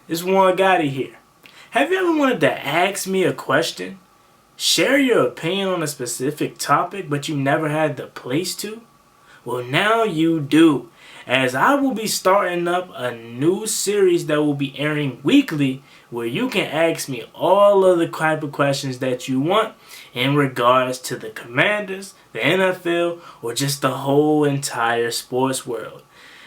It's Juan Gotti here. Have you ever wanted to ask me a question? Share your opinion on a specific topic, but you never had the place to? Well, now you do, as I will be starting up a new series that will be airing weekly where you can ask me all of the type of questions that you want in regards to the Commanders, the NFL, or just the whole entire sports world.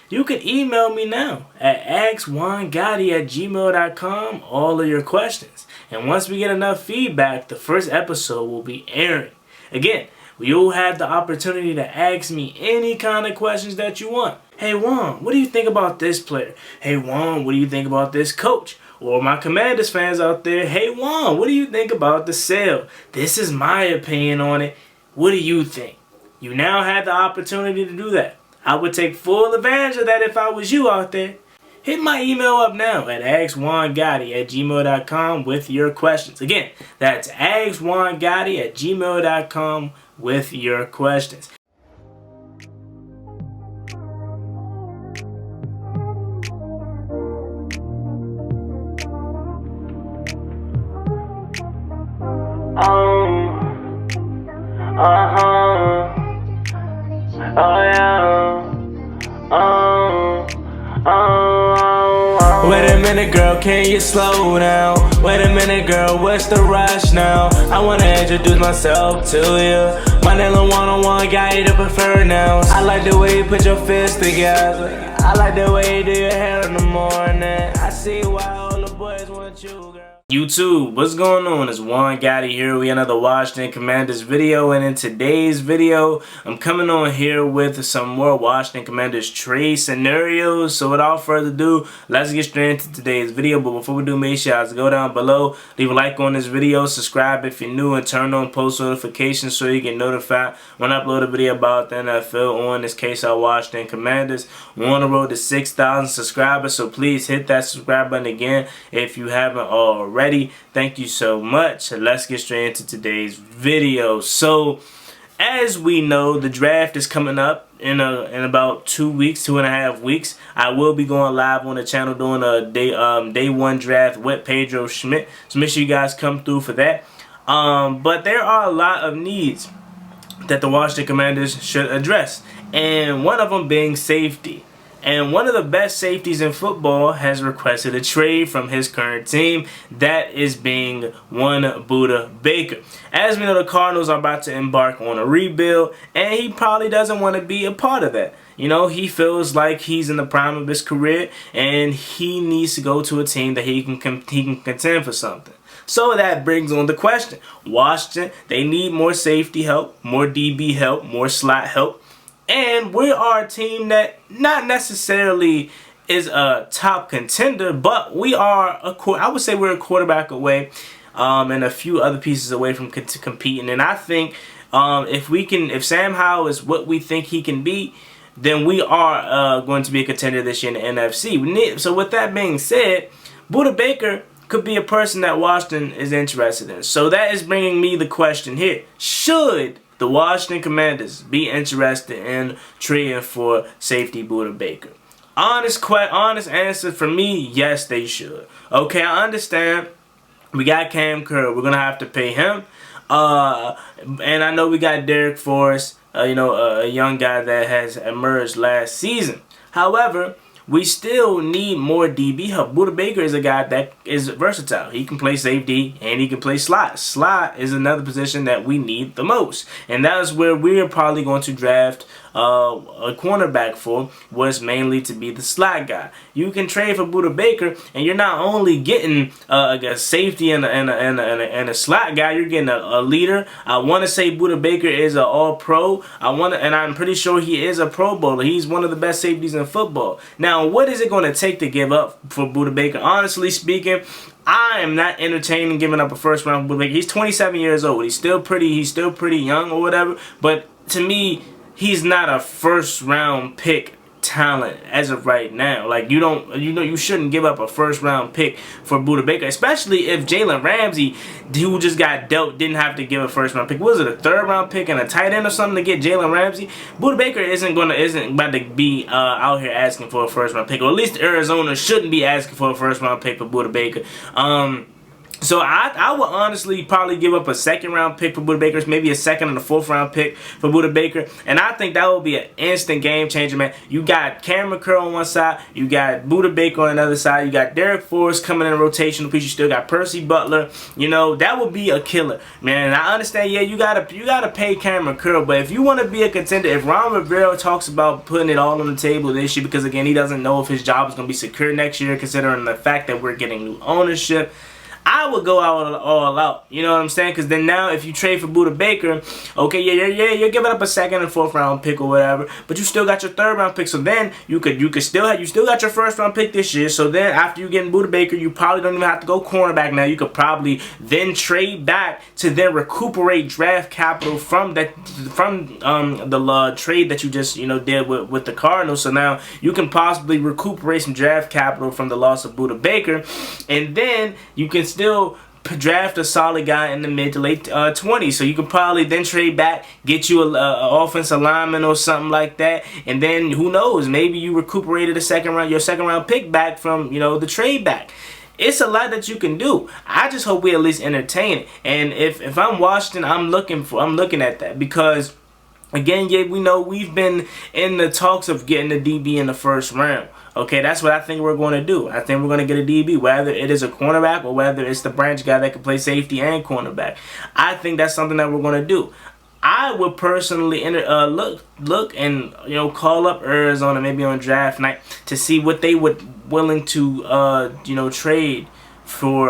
You can email me now at askjuangottibusiness@gmail.com all of your questions. And once we get enough feedback, the first episode will be airing. Again, you'll have the opportunity to ask me any kind of questions that you want. Hey Juan, what do you think about this player? Hey Juan, what do you think about this coach? Or my Commanders fans out there, hey Juan, what do you think about the sale? This is my opinion on it. What do you think? You now have the opportunity to do that. I would take full advantage of that if I was you out there. Hit my email up now at askjuangottibusiness@gmail.com with your questions. Again, that's askjuangottibusiness@gmail.com with your questions. Wait a minute, girl, can you slow down? Wait a minute, girl, what's the rush now? I wanna introduce myself to you. My name is one-on-one guy, you prefer now. I like the way you put your fists together. I like the way you do your hair in the morning. I see why all the boys want you, girl. YouTube, what's going on? It's Juan Gotti here. We got another Washington Commanders video, and in today's video, I'm coming on here with some more Washington Commanders trade scenarios. So without further ado, let's get straight into today's video. But before we do, make sure you go down below, leave a like on this video, subscribe if you're new, and turn on post notifications so you get notified when I upload a video about the NFL, or in this case our Washington Commanders. We're on the road to 6,000 subscribers, so please hit that subscribe button again if you haven't already. Thank you so much. Let's get straight into today's video. So as we know, the draft is coming up in about 2 weeks, 2.5 weeks. I will be going live on the channel doing a day one draft with Pedro Schmidt, so make sure you guys come through for that. But there are a lot of needs that the Washington Commanders should address, and one of them being safety. And one of the best safeties in football has requested a trade from his current team. That is being one Budda Baker. As we know, the Cardinals are about to embark on a rebuild, and he probably doesn't want to be a part of that. You know, he feels like he's in the prime of his career, and he needs to go to a team that he can contend for something. So that brings on the question. Washington, they need more safety help, more DB help, more slot help. And we are a team that not necessarily is a top contender, but we are I would say we're a quarterback away, and a few other pieces away from competing. And I think if Sam Howell is what we think he can be, then we are going to be a contender this year in the NFC. So with that being said, Budda Baker could be a person that Washington is interested in. So that is bringing me the question here: should the Washington Commanders be interested in trading for safety Budda Baker? Honest answer for me, yes, they should. Okay, I understand. We got Cam Curl. We're gonna have to pay him. And I know we got Derek Forrest, a young guy that has emerged last season. However, we still need more DB help. Budda Baker is a guy that is versatile. He can play safety and he can play slot. Slot is another position that we need the most. And that is where we're probably going to draft a cornerback for, was mainly to be the slot guy. You can trade for Budda Baker, and you're not only getting a safety and a slot guy, you're getting a leader. I want to say Budda Baker is an all-pro. And I'm pretty sure he is a Pro Bowler. He's one of the best safeties in football. Now, what is it going to take to give up for Budda Baker? Honestly speaking, I am not entertaining giving up a first round for Budda Baker. He's 27 years old. He's still pretty young or whatever. But to me, he's not a first round pick talent as of right now. Like, you shouldn't give up a first round pick for Buda Baker, especially if Jalen Ramsey, who just got dealt, didn't have to give a first round pick. What was it, a third round pick and a tight end or something to get Jalen Ramsey? Buda Baker isn't about to be out here asking for a first round pick, or at least Arizona shouldn't be asking for a first round pick for Buda Baker. So I would honestly probably give up a second round pick for Buda Baker, maybe a second and a fourth round pick for Buda Baker, and I think that would be an instant game changer, man. You got Cameron Curl on one side, you got Buda Baker on another side, you got Derek Forrest coming in a rotational piece, you still got Percy Butler. You know, that would be a killer, man. And I understand, yeah, you gotta pay Cameron Curl, but if you want to be a contender, if Ron Rivera talks about putting it all on the table this year, because again, he doesn't know if his job is going to be secure next year, considering the fact that we're getting new ownership, I would go all out. You know what I'm saying? Because then now, if you trade for Buda Baker, okay, you're giving up a second and fourth round pick or whatever, but you still got your third round pick. So then you still got your first round pick this year. So then after you get Buda Baker, you probably don't even have to go cornerback now. You could probably then trade back to then recuperate draft capital from the trade that you just did with the Cardinals. So now you can possibly recuperate some draft capital from the loss of Buda Baker, and then you can still draft a solid guy in the mid to late 20s. So you could probably then trade back, get you a offensive lineman or something like that, and then who knows, maybe you recuperated your second round pick back from the trade back. It's a lot that you can do. I just hope we at least entertain it. And if I'm Washington, I'm looking at that, because again, yeah, we know we've been in the talks of getting a DB in the first round. Okay, that's what I think we're going to do. I think we're going to get a DB, whether it is a cornerback or whether it's the branch guy that can play safety and cornerback. I think that's something that we're going to do. I would personally look and call up Arizona maybe on draft night to see what they would willing to trade for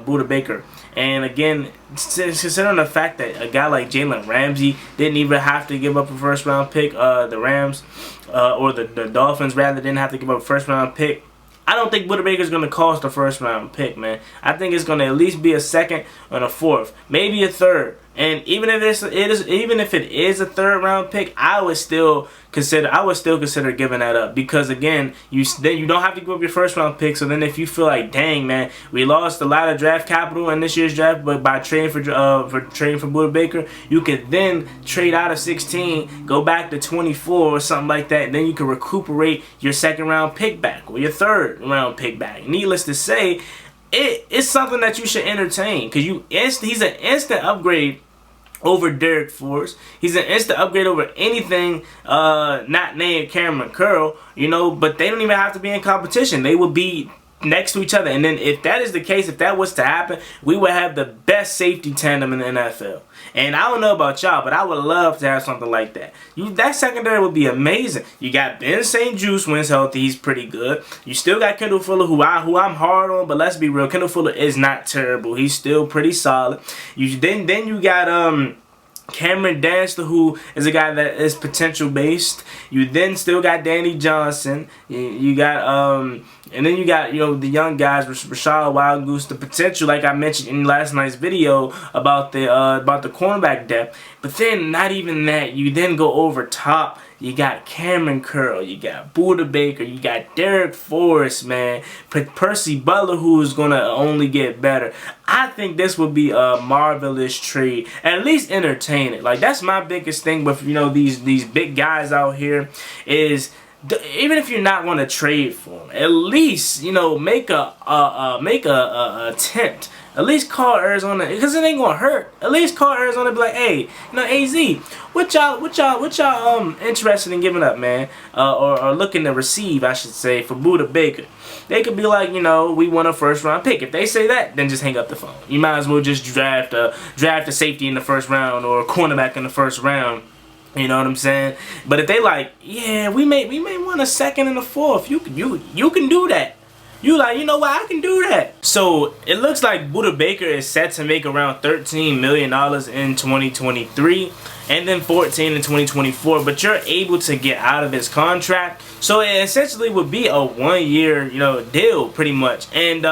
Buda Baker. And again, considering the fact that a guy like Jalen Ramsey didn't even have to give up a first round pick, the Rams or the Dolphins rather didn't have to give up a first round pick, I don't think Buda Baker's going to cost a first round pick, man. I think it's going to at least be a second and a fourth, maybe a third. And even if it is a third round pick, I would still consider giving that up, because again, you don't have to give up your first round pick. So then if you feel like, dang man, we lost a lot of draft capital in this year's draft, but by trading for Buda Baker, you could then trade out of 16, go back to 24 or something like that, and then you can recuperate your second round pick back or your third round pick back. Needless to say, it's something that you should entertain, because he's an instant upgrade over Derek Forrest. He's an instant upgrade over anything not named Cameron Curl, but they don't even have to be in competition. They would be next to each other. And then if that is the case, if that was to happen, we would have the best safety tandem in the NFL. And I don't know about y'all, but I would love to have something like that. That secondary would be amazing. You got Ben St. Juice when he's healthy, he's pretty good. You still got Kendall Fuller, who I'm hard on, but let's be real, Kendall Fuller is not terrible. He's still pretty solid. Then you got Cameron Dantzler, who is a guy that is potential based. You then still got Danny Johnson. You got and then you got the young guys, Rashad Wildgoose, the potential, like I mentioned in last night's video about the cornerback depth. But then not even that. You then go over top. You got Cameron Curl, you got Buda Baker, you got Derek Forrest, man. Percy Butler, who is going to only get better. I think this would be a marvelous trade. At least entertain it. Like, that's my biggest thing with, these big guys out here is, even if you're not going to trade for them, at least, make a attempt. At least call Arizona, because it ain't gonna hurt. At least call Arizona and be like, hey, AZ, what y'all interested in giving up, man? Or looking to receive, I should say, for Buda Baker. They could be like, we want a first round pick. If they say that, then just hang up the phone. You might as well just draft a safety in the first round or a cornerback in the first round. You know what I'm saying? But if they like, yeah, we may want a second and a fourth, you can do that. You like, you know what, I can do that. So it looks like Buda Baker is set to make around $13 million in 2023 and then $14 in 2024, but you're able to get out of his contract. So it essentially would be a 1-year, deal pretty much. And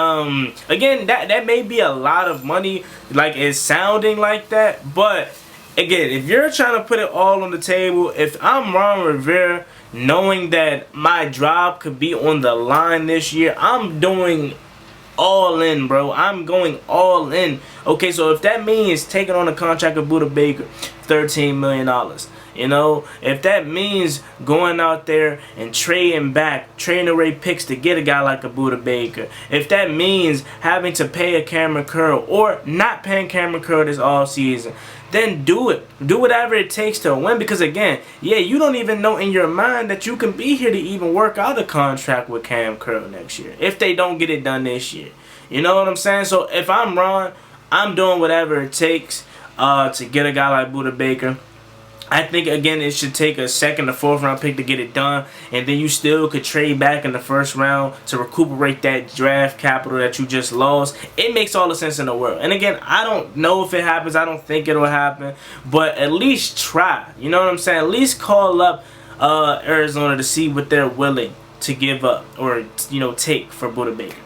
again, that may be a lot of money, like it's sounding like that, but again, if you're trying to put it all on the table, if I'm Ron Rivera, knowing that my job could be on the line this year, I'm doing all in, bro. I'm going all in. Okay, so if that means taking on a contract with Buda Baker, $13 million. You know, if that means going out there and trading away picks to get a guy like a Buda Baker, if that means having to pay a Cameron Curl or not paying Cameron Curl this all season, then do it. Do whatever it takes to win, because again, yeah, you don't even know in your mind that you can be here to even work out a contract with Cam Curl next year if they don't get it done this year. You know what I'm saying? So if I'm Ron, I'm doing whatever it takes to get a guy like Buda Baker. I think, again, it should take a second or fourth round pick to get it done. And then you still could trade back in the first round to recuperate that draft capital that you just lost. It makes all the sense in the world. And again, I don't know if it happens. I don't think it'll happen. But at least try. You know what I'm saying? At least call up Arizona to see what they're willing to give up or, you know, take for Buda Baker.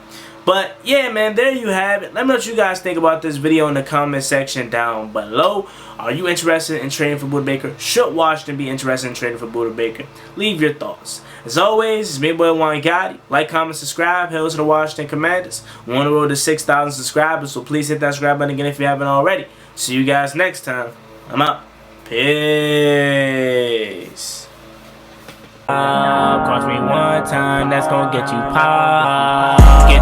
But yeah, man, there you have it. Let me know what you guys think about this video in the comment section down below. Are you interested in trading for Buda Baker? Should Washington be interested in trading for Buda Baker? Leave your thoughts. As always, it's me, boy Juangotti. Like, comment, subscribe. Hail to the Washington Commanders. We're on the road to 6,000 subscribers, so please hit that subscribe button again if you haven't already. See you guys next time. I'm out. Peace. Cost me one time, that's gonna get you popped.